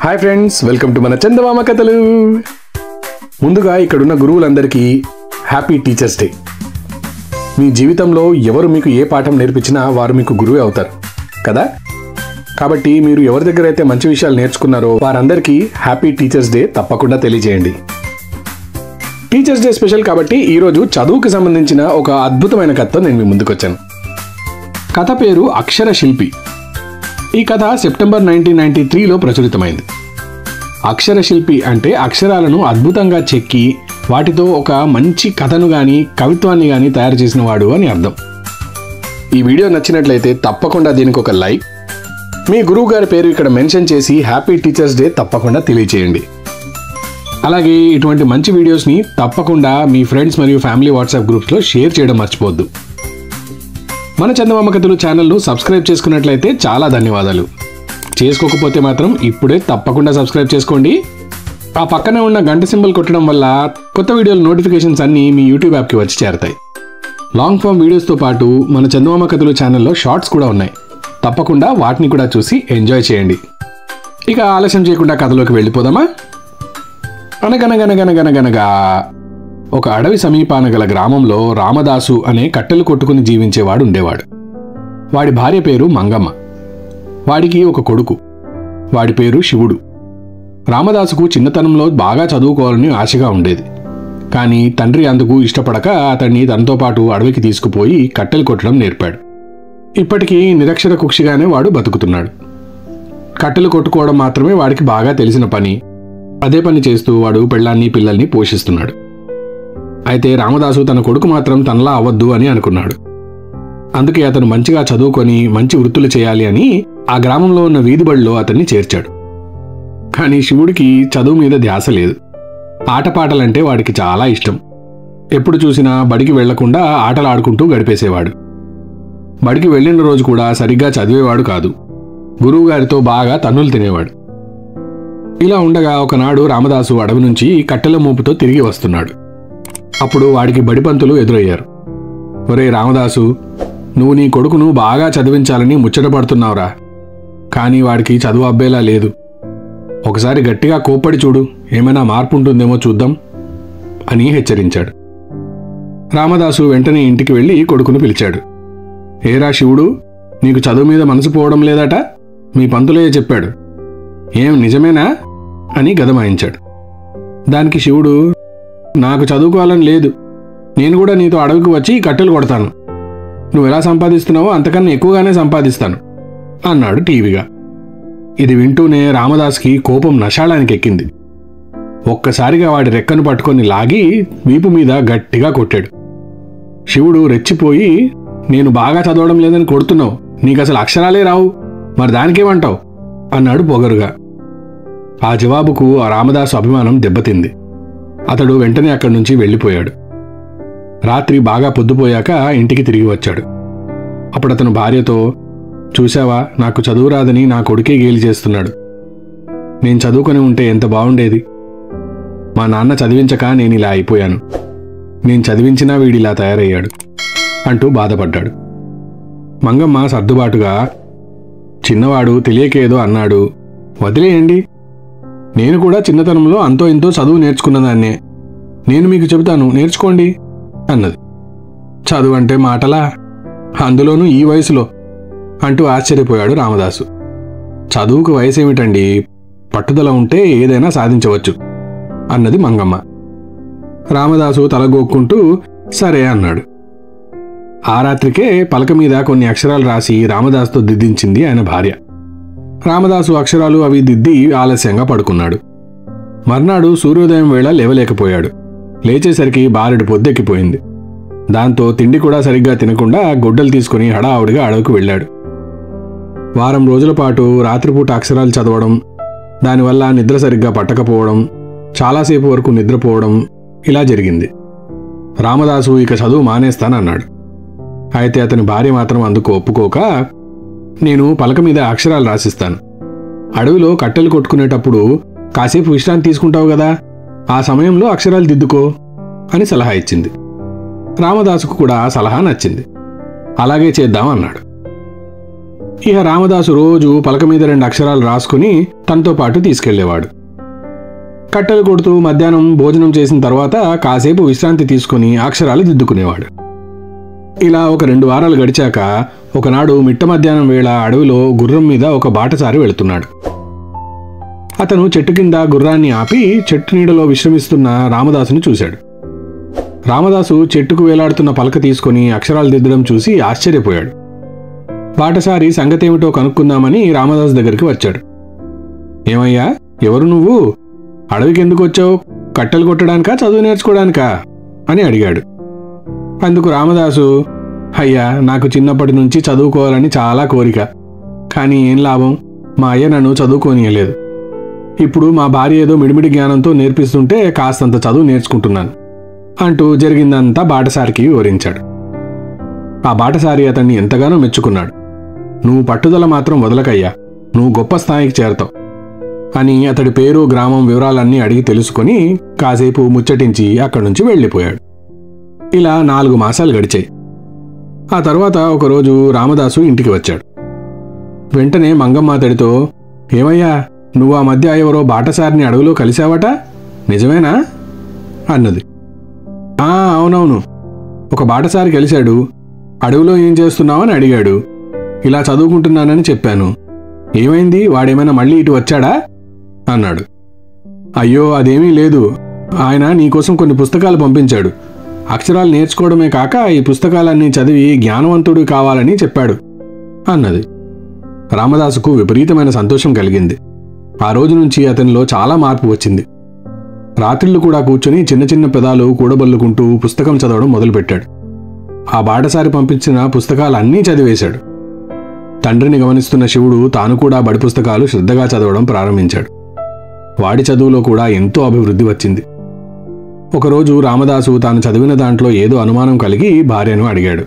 Hi friends, welcome to మన చందమామ కథలు. ముందుగా ఇక్కడున్న గురువులందరికీ హ్యాపీ టీచర్స్ డే. మీ జీవితంలో ఎవరు మీకు ఏ పాఠం నేర్పించినా వారు మీకు గురువే అవుతారు కదా. కాబట్టి మీరు ఎవరి దగ్గర అయితే మంచి విషయాలు నేర్చుకున్నారో వారందరికీ హ్యాపీ టీచర్స్ డే తప్పకుండా తెలియజేయండి. టీచర్స్ డే స్పెషల్ కాబట్టి ఈరోజు చదువుకు సంబంధించిన ఒక అద్భుతమైన కథతో నేను మీ ముందుకు వచ్చాను. కథ పేరు అక్షర శిల్పి. ఈ కథ సెప్టెంబర్ 1993లో ప్రచురితమైంది. అక్షర శిల్పి అంటే అక్షరాలను అద్భుతంగా చెక్కి వాటితో ఒక మంచి కథను కానీ కవిత్వాన్ని కానీ తయారు చేసిన వాడు అని అర్థం. ఈ వీడియో నచ్చినట్లయితే తప్పకుండా దీనికి ఒక లైక్, మీ గురువు గారి పేరు ఇక్కడ మెన్షన్ చేసి హ్యాపీ టీచర్స్ డే తప్పకుండా తెలియచేయండి. అలాగే ఇటువంటి మంచి వీడియోస్ని తప్పకుండా మీ ఫ్రెండ్స్ మరియు ఫ్యామిలీ వాట్సాప్ గ్రూప్స్లో షేర్ చేయడం మర్చిపోవద్దు. మన చందమామ కథలు ఛానల్ను సబ్స్క్రైబ్ చేసుకున్నట్లయితే చాలా ధన్యవాదాలు. చేసుకోకపోతే మాత్రం ఇప్పుడే తప్పకుండా సబ్స్క్రైబ్ చేసుకోండి. ఆ పక్కనే ఉన్న గంట సింబల్ కొట్టడం వల్ల కొత్త వీడియోల నోటిఫికేషన్స్ అన్నీ మీ యూట్యూబ్ యాప్కి వచ్చి చేరతాయి. లాంగ్ ఫామ్ వీడియోస్తో పాటు మన చందమామ కథలు ఛానల్లో షార్ట్స్ కూడా ఉన్నాయి. తప్పకుండా వాటిని కూడా చూసి ఎంజాయ్ చేయండి. ఇక ఆలస్యం చేయకుండా కథలోకి వెళ్ళిపోదామా? అనగనగనగనగనగనగా ఒక అడవి సమీపాన గల గ్రామంలో రామదాసు అనే కట్టెలు కొట్టుకుని జీవించేవాడు ఉండేవాడు. వాడి భార్య పేరు మంగమ్మ. వాడికి ఒక కొడుకు. వాడి పేరు శివుడు. రామదాసుకు చిన్నతనంలో బాగా చదువుకోవాలని ఆశగా ఉండేది. కానీ తండ్రి అందుకు ఇష్టపడక అతన్ని తనతో పాటు అడవికి తీసుకుపోయి కట్టెలు కొట్టడం నేర్పాడు. ఇప్పటికీ నిరక్షర కుక్షిగానే వాడు బతుకుతున్నాడు. కట్టెలు కొట్టుకోవడం మాత్రమే వాడికి బాగా తెలిసిన పని. అదే పని చేస్తూ వాడు పెళ్ళాన్ని పిల్లల్ని పోషిస్తున్నాడు. అయితే రామదాసు తన కొడుకు మాత్రం తనలా అవ్వద్దు అని అనుకున్నాడు. అందుకే అతను మంచిగా చదువుకొని మంచి వృత్తులు చేయాలి అని ఆ గ్రామంలో ఉన్న వీధిబడిలో అతన్ని చేర్చాడు. కానీ శివుడికి చదువు మీద ధ్యాస లేదు. ఆటపాటలంటే వాడికి చాలా ఇష్టం. ఎప్పుడు చూసినా బడికి వెళ్లకుండా ఆటలాడుకుంటూ గడిపేసేవాడు. బడికి వెళ్ళిన రోజు కూడా సరిగ్గా చదివేవాడు కాదు. గురువుగారితో బాగా తన్నులు తినేవాడు. ఇలా ఉండగా ఒకనాడు రామదాసు అడవి నుంచి కట్టెల మోపుతో తిరిగి వస్తున్నాడు. అప్పుడు వాడికి బడిపంతులు ఎదురయ్యారు. ఒరే రామదాసు, నువ్వు నీ కొడుకును బాగా చదివించాలని ముచ్చటపడుతున్నావురా. కానీ వాడికి చదువు అబ్బేలా లేదు. ఒకసారి గట్టిగా కోప్పడి చూడు, ఏమైనా మార్పు ఉంటుందేమో చూద్దాం అని హెచ్చరించాడు. రామదాసు వెంటనే ఇంటికి వెళ్ళి కొడుకును పిలిచాడు. ఏరా శివుడు, నీకు చదువు మీద మనసు పోవడం లేదట, మీ పంతులయ్య చెప్పాడు. ఏం నిజమేనా అని గదమాయించాడు. దానికి శివుడు, నాకు చదువుకోవాలని లేదు. నేను కూడా నీతో అడవికి వచ్చి కట్టెలు కొడతాను. నువ్వు ఎలా సంపాదిస్తున్నావో అంతకన్నా ఎక్కువగానే సంపాదిస్తాను అన్నాడు టీవీగా. ఇది వింటూనే రామదాస్కి కోపం నషాళానికి ఎక్కింది. ఒక్కసారిగా వాడి రెక్కను పట్టుకొని లాగి వీపు మీద గట్టిగా కొట్టాడు. శివుడు రెచ్చిపోయి, నేను బాగా చదవడం లేదని కొడుతున్నావు, నీకు అసలు అక్షరాలే రావు, మరి దానికేమంటావు అన్నాడు పొగరుగా. ఆ జవాబుకు ఆ రామదాసు అభిమానం దెబ్బతింది. అతడు వెంటనే అక్కడి నుంచి వెళ్ళిపోయాడు. రాత్రి బాగా పొద్దుపోయాక ఇంటికి తిరిగి వచ్చాడు. అప్పుడు అతను భార్యతో, చూశావా, నాకు చదువు రాదని నా కొడుకే గేలి చేస్తున్నాడు. నేను చదువుకొని ఉంటే ఎంత బాగుండేది. మా నాన్న చదివించక నేను ఇలా అయిపోయాను. నేను చదివించినా వీడిలా తయారయ్యాడు అంటూ బాధపడ్డాడు. మంగమ్మ సర్దుబాటుగా, చిన్నవాడు తెలియకేదో అన్నాడు, వదిలేయండి. నేను కూడా చిన్నతనంలో అంతో ఇంతో చదువు నేర్చుకున్నదాన్నే. నేను మీకు చెబుతాను, నేర్చుకోండి అన్నది. చదువు అంటే మాటలా, అందులోనూ ఈ వయసులో అంటూ ఆశ్చర్యపోయాడు రామదాసు. చదువుకు వయసేమిటండి, పట్టుదల ఉంటే ఏదైనా సాధించవచ్చు అన్నది మంగమ్మ. రామదాసు తలగోక్కుంటూ సరే అన్నాడు. ఆ రాత్రికే పలక మీద కొన్ని అక్షరాలు రాసి రామదాసుతో దిద్దించింది ఆయన భార్య. రామదాసు అక్షరాలు అవి దిద్ది ఆలస్యంగా పడుకున్నాడు. మర్నాడు సూర్యోదయం వేళ లేవలేకపోయాడు. లేచేసరికి బారెడు పొద్దెక్కిపోయింది. దాంతో తిండి కూడా సరిగ్గా తినకుండా గొడ్డలు తీసుకుని హడావుడిగా అడవికి వెళ్ళాడు. వారం రోజుల పాటు రాత్రిపూట అక్షరాలు చదవడం, దానివల్ల నిద్ర సరిగ్గా పట్టకపోవడం, చాలాసేపు వరకు నిద్రపోవడం ఇలా జరిగింది. రామదాసు ఇక చదువు మానేస్తానన్నాడు. అయితే అతని భార్య మాత్రం అందుకు ఒప్పుకోక, నేను పలక మీద అక్షరాలు రాసిస్తాను. అడవిలో కట్టెలు కొట్టుకునేటప్పుడు కాసేపు విశ్రాంతి తీసుకుంటావు కదా, ఆ సమయంలో అక్షరాలు దిద్దుకో అని సలహా ఇచ్చింది. రామదాసుకు కూడా సలహా నచ్చింది. అలాగే చేద్దాం అన్నాడు. ఇక రామదాసు రోజు పలక మీద 2 అక్షరాలు రాసుకుని తనతో పాటు తీసుకెళ్లేవాడు. కట్టెలు కొడుతూ మధ్యాహ్నం భోజనం చేసిన తర్వాత కాసేపు విశ్రాంతి తీసుకుని అక్షరాలు దిద్దుకునేవాడు. ఇలా ఒక 2 వారాలు గడిచాక ఒకనాడు మిట్ట మధ్యాహ్నం వేళ అడవిలో గుర్రం మీద ఒక బాటసారి వెళుతున్నాడు. అతను చెట్టు కింద గుర్రాన్ని ఆపి చెట్టు నీడలో విశ్రమిస్తున్న రామదాసుని చూశాడు. రామదాసు చెట్టుకు వేలాడుతున్న పలక తీసుకుని అక్షరాలు దిద్దడం చూసి ఆశ్చర్యపోయాడు. బాటసారి సంగతేమిటో కనుక్కుందామని రామదాసు దగ్గరికి వచ్చాడు. ఏమయ్యా, ఎవరు నువ్వు? అడవికి ఎందుకు వచ్చావు? కట్టెలు కొట్టడానికా, చదువు నేర్చుకోవడానికా అని అడిగాడు. అందుకు రామదాసు, అయ్యా, నాకు చిన్నప్పటి నుంచి చదువుకోవాలని చాలా కోరిక. కానీ ఏం లాభం, మా అయ్య నన్ను చదువుకోనియలేదు. ఇప్పుడు మా భార్య ఏదో మిడిమిడి జ్ఞానంతో నేర్పిస్తుంటే కాస్తంత చదువు నేర్చుకుంటున్నాను అంటూ జరిగిందంతా బాటసారికి వివరించాడు. ఆ బాటసారి అతన్ని ఎంతగానో మెచ్చుకున్నాడు. నువ్వు పట్టుదల మాత్రం వదలకయ్యా, నువ్వు గొప్ప స్థాయికి చేరతావు అని అతడి పేరు, గ్రామం వివరాలన్నీ అడిగి తెలుసుకుని కాసేపు ముచ్చటించి అక్కడి నుంచి వెళ్ళిపోయాడు. ఇలా 4 మాసాలు గడిచాయి. ఆ తర్వాత ఒకరోజు రామదాసు ఇంటికి వచ్చాడు. వెంటనే మంగమ్మ అతడితో, ఏమయ్యా, నువ్వు ఆ మధ్య ఎవరో బాటసారిని అడవిలో కలిశావట, నిజమేనా అన్నది. అవునవును, ఒక బాటసారి కలిశాడు. అడవిలో ఏం చేస్తున్నావని అడిగాడు. ఇలా చదువుకుంటున్నానని చెప్పాను. ఏమైంది, వాడేమైనా మళ్ళీ ఇటు వచ్చాడా అన్నాడు. అయ్యో, అదేమీ లేదు. ఆయన నీకోసం కొన్ని పుస్తకాలు పంపించాడు. అక్షరాలు నేర్చుకోవడమే కాక ఈ పుస్తకాలన్నీ చదివి జ్ఞానవంతుడు కావాలని చెప్పాడు అన్నది. రామదాసుకు విపరీతమైన సంతోషం కలిగింది. ఆ రోజు నుంచి అతనిలో చాలా మార్పు వచ్చింది. రాత్రిళ్ళు కూడా కూర్చొని చిన్న చిన్న పెదాలు కూడబల్లుకుంటూ పుస్తకం చదవడం మొదలుపెట్టాడు. ఆ బాటసారి పంపించిన పుస్తకాలన్నీ చదివేశాడు. తండ్రిని గమనిస్తున్న శివుడు తాను కూడా బడి పుస్తకాలు శ్రద్ధగా చదవడం ప్రారంభించాడు. వాడి చదువులో కూడా ఎంతో అభివృద్ధి వచ్చింది. ఒకరోజు రామదాసు తాను చదివిన దాంట్లో ఏదో అనుమానం కలిగి భార్యను అడిగాడు.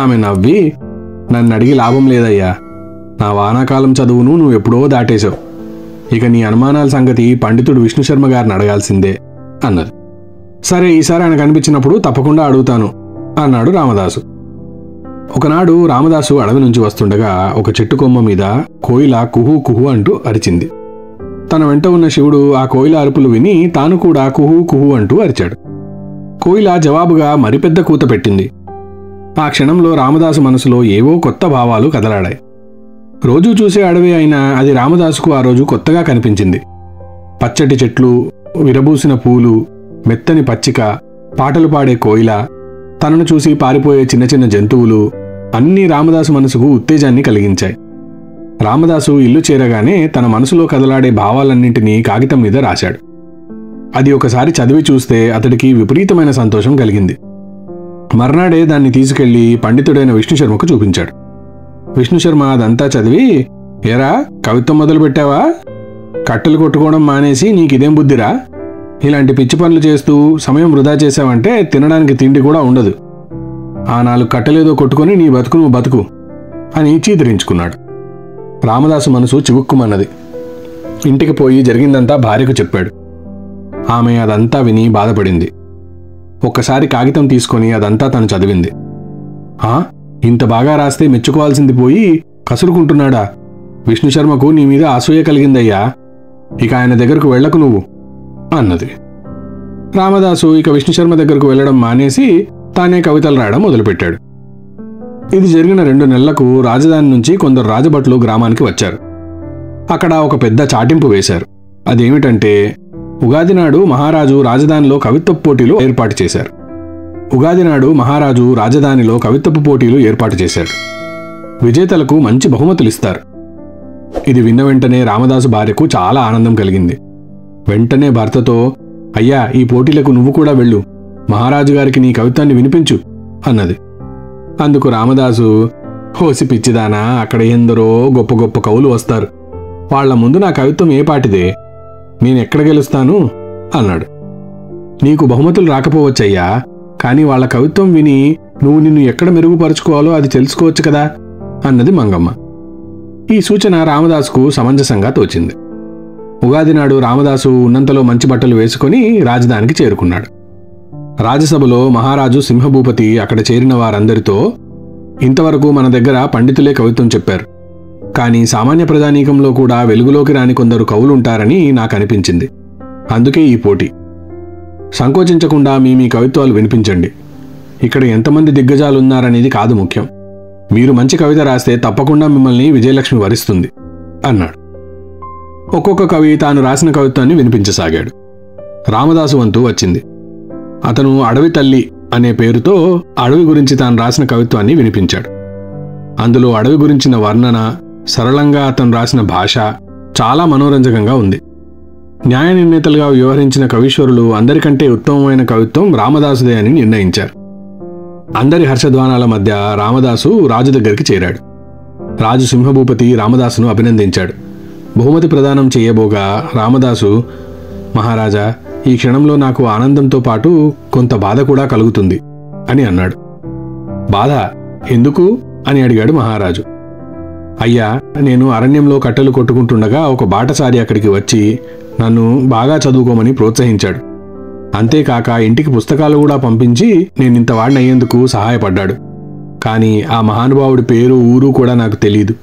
ఆమె నవ్వి, నన్ను అడిగి లాభం లేదయ్యా, నా వానాకాలం చదువును నువ్వెప్పుడో దాటేశావు. ఇక నీ అనుమానాల సంగతి పండితుడు విష్ణుశర్మ గారిని అడగాల్సిందే అన్నది. సరే, ఈసారి ఆయన కనిపించినప్పుడు తప్పకుండా అడుగుతాను అన్నాడు రామదాసు. ఒకనాడు రామదాసు అడవి నుంచి వస్తుండగా ఒక చెట్టు కొమ్మ మీద కోయిల కుహు కుహు అంటూ అరిచింది. తన వెంట ఉన్న శివుడు ఆ కోయిల అరుపులు విని తాను కూడా కుహు కుహు అంటూ అరిచాడు. కోయిల జవాబుగా మరి పెద్ద కూత పెట్టింది. ఆ క్షణంలో రామదాసు మనసులో ఏవో కొత్త భావాలు కదలాడాయి. రోజూ చూసే అడవి అయినా అది రామదాసుకు ఆ రోజు కొత్తగా కనిపించింది. పచ్చటి చెట్లు, విరబూసిన పూలు, మెత్తని పచ్చిక, పాటలు పాడే కోయిల, తనను చూసి పారిపోయే చిన్న చిన్న జంతువులు అన్నీ రామదాసు మనసుకు ఉత్తేజాన్ని కలిగించాయి. రామదాసు ఇల్లు చేరగానే తన మనసులో కదలాడే భావాలన్నింటినీ కాగితం మీద రాశాడు. అది ఒకసారి చదివి చూస్తే అతడికి విపరీతమైన సంతోషం కలిగింది. మర్నాడే దాన్ని తీసుకెళ్లి పండితుడైన విష్ణుశర్మకు చూపించాడు. విష్ణుశర్మ అదంతా చదివి, ఏరా, కవిత్వం మొదలుపెట్టావా? కట్టెలు కొట్టుకోవడం మానేసి నీకిదేం బుద్ధిరా? ఇలాంటి పిచ్చి పనులు చేస్తూ సమయం వృధా చేశావంటే తినడానికి తిండి కూడా ఉండదు. ఆ 4 కట్టెలేదో కొట్టుకొని నీ బతుకు నువ్వు బతుకు అని చీదరించుకున్నాడు. రామదాసు మనసు చివుక్కుమన్నది. ఇంటికి పోయి జరిగిందంతా భార్యకు చెప్పాడు. ఆమె అదంతా విని బాధపడింది. ఒక్కసారి కాగితం తీసుకొని అదంతా తను చదివింది. ఇంత బాగా రాస్తే మెచ్చుకోవాల్సింది పోయి కసురుకుంటున్నాడా? విష్ణుశర్మకు నీ మీద అసూయ కలిగిందయ్యా, ఇక ఆయన దగ్గరకు వెళ్ళకు నువ్వు అన్నది. రామదాసు ఇక విష్ణుశర్మ దగ్గరకు వెళ్లడం మానేసి తానే కవితలు రాయడం మొదలుపెట్టాడు. ఇది జరిగిన 2 నెలలకు రాజధాని నుంచి కొందరు రాజభట్లు గ్రామానికి వచ్చారు. అక్కడ ఒక పెద్ద చాటింపు వేశారు. అదేమిటంటే, ఉగాది నాడు మహారాజు రాజధానిలో కవిత్వ పోటీలు ఏర్పాటు చేశారు. విజేతలకు మంచి బహుమతులిస్తారు. ఇది విన్న వెంటనే రామదాసు భార్యకు చాలా ఆనందం కలిగింది. వెంటనే భర్తతో, అయ్యా, ఈ పోటీలకు నువ్వు కూడా వెళ్ళు, మహారాజు గారికి నీ కవిత్వాన్ని వినిపించు అన్నది. అందుకు రామదాసు, హోసి పిచ్చిదానా, అక్కడ ఎందరో గొప్ప గొప్ప కవులు వస్తారు, వాళ్ల ముందు నా కవిత్వం ఏ పాటిదే, నేనెక్కడ గెలుస్తాను అన్నాడు. నీకు బహుమతులు రాకపోవచ్చయ్యా, కానీ వాళ్ల కవిత్వం విని నువ్వు నిన్ను ఎక్కడ మెరుగుపరుచుకోవాలో అది తెలుసుకోవచ్చు కదా అన్నది మంగమ్మ. ఈ సూచన రామదాసుకు సమంజసంగా తోచింది. ఉగాది నాడు రామదాసు ఉన్నంతలో మంచి బట్టలు వేసుకుని రాజధానికి చేరుకున్నాడు. రాజసభలో మహారాజు సింహభూపతి అక్కడ చేరిన వారందరితో, ఇంతవరకు మన దగ్గర పండితులే కవిత్వం చెప్పారు, కానీ సామాన్య ప్రజానీకంలో కూడా వెలుగులోకి రాని కొందరు కవులుంటారని నాకు అనిపించింది. అందుకే ఈ పోటీ. సంకోచించకుండా మీ కవిత్వాలు వినిపించండి. ఇక్కడ ఎంతమంది దిగ్గజాలున్నారనేది కాదు ముఖ్యం. మీరు మంచి కవిత రాస్తే తప్పకుండా మిమ్మల్ని విజయలక్ష్మి వరిస్తుంది అన్నాడు. ఒక్కొక్క కవి తాను రాసిన కవిత్వాన్ని వినిపించసాగాడు. రామదాసు వంతు వచ్చింది. అతను అడవి తల్లి అనే పేరుతో అడవి గురించి తాను రాసిన కవిత్వాన్ని వినిపించాడు. అందులో అడవి గురించిన వర్ణన, సరళంగా అతను రాసిన భాష చాలా మనోరంజకంగా ఉంది. న్యాయ నిర్ణేతలుగా వ్యవహరించిన కవీశ్వరులు అందరికంటే ఉత్తమమైన కవిత్వం రామదాసుదే అని నిర్ణయించారు. అందరి హర్షధ్వానాల మధ్య రామదాసు రాజు దగ్గరికి చేరాడు. రాజు సింహభూపతి రామదాసును అభినందించాడు. బహుమతి ప్రదానం చేయబోగా రామదాసు, మహారాజా, ఈ క్షణంలో నాకు ఆనందంతో పాటు కొంత బాధ కూడా కలుగుతుంది అని అన్నాడు. బాధ ఎందుకు అని అడిగాడు మహారాజు. అయ్యా, నేను అరణ్యంలో కట్టెలు కొట్టుకుంటుండగా ఒక బాటసారి అక్కడికి వచ్చి నన్ను బాగా చదువుకోమని ప్రోత్సహించాడు. అంతేకాక ఇంటికి పుస్తకాలు కూడా పంపించి నేనింత వాడినయ్యేందుకు సహాయపడ్డాడు. కానీ ఆ మహానుభావుడి పేరు, ఊరు కూడా నాకు తెలీదు.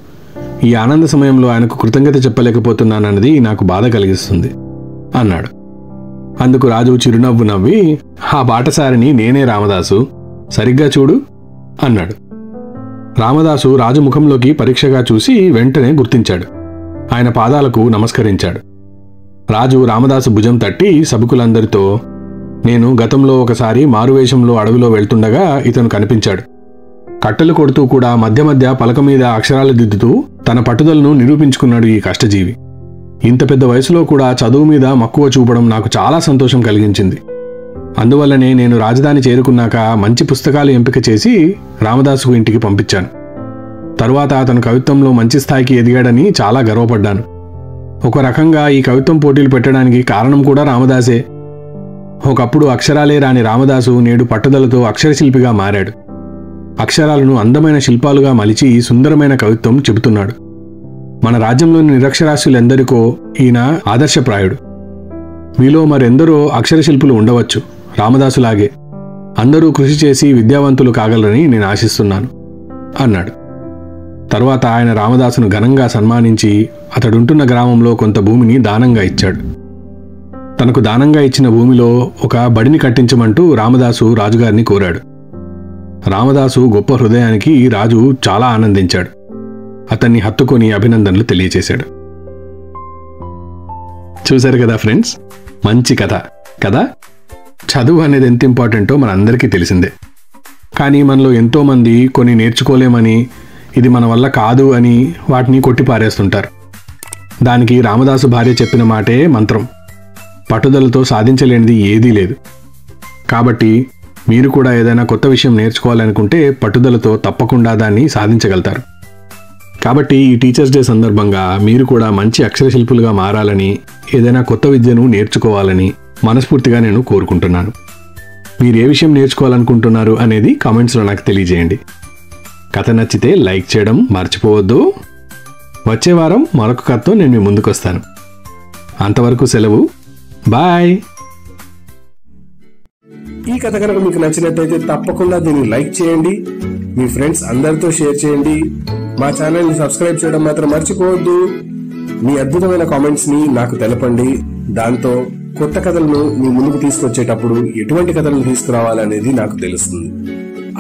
ఈ ఆనంద సమయంలో ఆయనకు కృతజ్ఞత చెప్పలేకపోతున్నానన్నది నాకు బాధ కలిగిస్తుంది అన్నాడు. అందుకు రాజు చిరునవ్వు నవ్వి, ఆ బాటసారిని నేనే రామదాసు, సరిగ్గా చూడు అన్నాడు. రామదాసు రాజు ముఖంలోకి పరీక్షగా చూసి వెంటనే గుర్తించాడు. ఆయన పాదాలకు నమస్కరించాడు. రాజు రామదాసు భుజం తట్టి సభికులందరితో, నేను గతంలో ఒకసారి మారువేషంలో అడవిలో వెళ్తుండగా ఇతను కనిపించాడు. కట్టెలు కొడుతూ కూడా మధ్య మధ్య పలక మీద అక్షరాలు దిద్దుతూ తన పట్టుదలను నిరూపించుకున్నాడు ఈ కష్టజీవి. ఇంత పెద్ద వయసులో కూడా చదువు మీద మక్కువ చూపడం నాకు చాలా సంతోషం కలిగించింది. అందువల్లనే నేను రాజధాని చేరుకున్నాక మంచి పుస్తకాలు ఎంపిక చేసి రామదాసుకు ఇంటికి పంపించాను. తరువాత అతను కవిత్వంలో మంచి స్థాయికి ఎదిగాడని చాలా గర్వపడ్డాను. ఒక రకంగా ఈ కవిత్వం పోటీలు పెట్టడానికి కారణం కూడా రామదాసే. ఒకప్పుడు అక్షరాలే రాని రామదాసు నేడు పట్టుదలతో అక్షరశిల్పిగా మారాడు. అక్షరాలను అందమైన శిల్పాలుగా మలిచి సుందరమైన కవిత్వం చెబుతున్నాడు. మన రాజ్యంలోని నిరక్షరాస్యులెందరికో ఈయన ఆదర్శప్రాయుడు. మీలో మరెందరో అక్షరశిల్పులు ఉండవచ్చు రామదాసులాగే. అందరూ కృషి చేసి విద్యావంతులు కాగలరని నేను ఆశిస్తున్నాను అన్నాడు. తరువాత ఆయన రామదాసును ఘనంగా సన్మానించి అతడుంటున్న గ్రామంలో కొంత భూమిని దానంగా ఇచ్చాడు. తనకు దానంగా ఇచ్చిన భూమిలో ఒక బడిని కట్టించమంటూ రామదాసు రాజుగారిని కోరాడు. రామదాసు గొప్ప హృదయానికి రాజు చాలా ఆనందించాడు. అతన్ని హత్తుకొని అభినందనలు తెలియచేశాడు. చూశారు కదా ఫ్రెండ్స్, మంచి కథ కదా. చదువు అనేది ఎంత ఇంపార్టెంటో మనందరికీ తెలిసిందే. కానీ మనలో ఎంతోమంది కొన్ని నేర్చుకోలేమని, ఇది మన వల్ల కాదు అని వాటిని కొట్టిపారేస్తుంటారు. దానికి రామదాసు భార్య చెప్పిన మాటే మంత్రం. పట్టుదలతో సాధించలేనిది ఏదీ లేదు. కాబట్టి మీరు కూడా ఏదైనా కొత్త విషయం నేర్చుకోవాలనుకుంటే పట్టుదలతో తప్పకుండా దాన్ని సాధించగలుగుతారు. కాబట్టి ఈ టీచర్స్ డే సందర్భంగా మీరు కూడా మంచి అక్షరశిల్పులుగా మారాలని, ఏదైనా కొత్త విద్యను నేర్చుకోవాలని మనస్ఫూర్తిగా నేను కోరుకుంటున్నాను. మీరు ఏ విషయం నేర్చుకోవాలనుకుంటున్నారు అనేది కామెంట్స్లో నాకు తెలియజేయండి. కథ నచ్చితే లైక్ చేయడం మర్చిపోవద్దు. వచ్చే వారం మరొక కథతో నేను మీ ముందుకు వస్తాను. అంతవరకు సెలవు. బాయ్. ఈ కథ కనుక మీకు నచ్చినట్టయితే తప్పకుండా దీన్ని లైక్ చేయండి, మీ ఫ్రెండ్స్ అందరితో షేర్ చేయండి. మా ఛానల్ని సబ్స్క్రైబ్ చేయడం మాత్రం మర్చిపోవద్దు. మీ అద్భుతమైన కామెంట్స్ ని నాకు తెలపండి. దాంతో కొత్త కథలను మీ ముందుకు తీసుకొచ్చేటప్పుడు ఎటువంటి కథలను తీసుకురావాలనేది నాకు తెలుస్తుంది.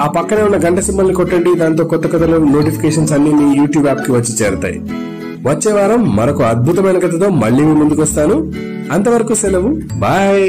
ఆ పక్కనే ఉన్న గంట సింబల్ని కొట్టండి. దాంతో కొత్త కథల నోటిఫికేషన్స్ అన్ని మీ యూట్యూబ్ యాప్ కి వచ్చి చేరతాయి. వచ్చే వారం మరొక అద్భుతమైన కథతో మళ్ళీ మీ ముందుకు వస్తాను. అంతవరకు సెలవు. బాయ్.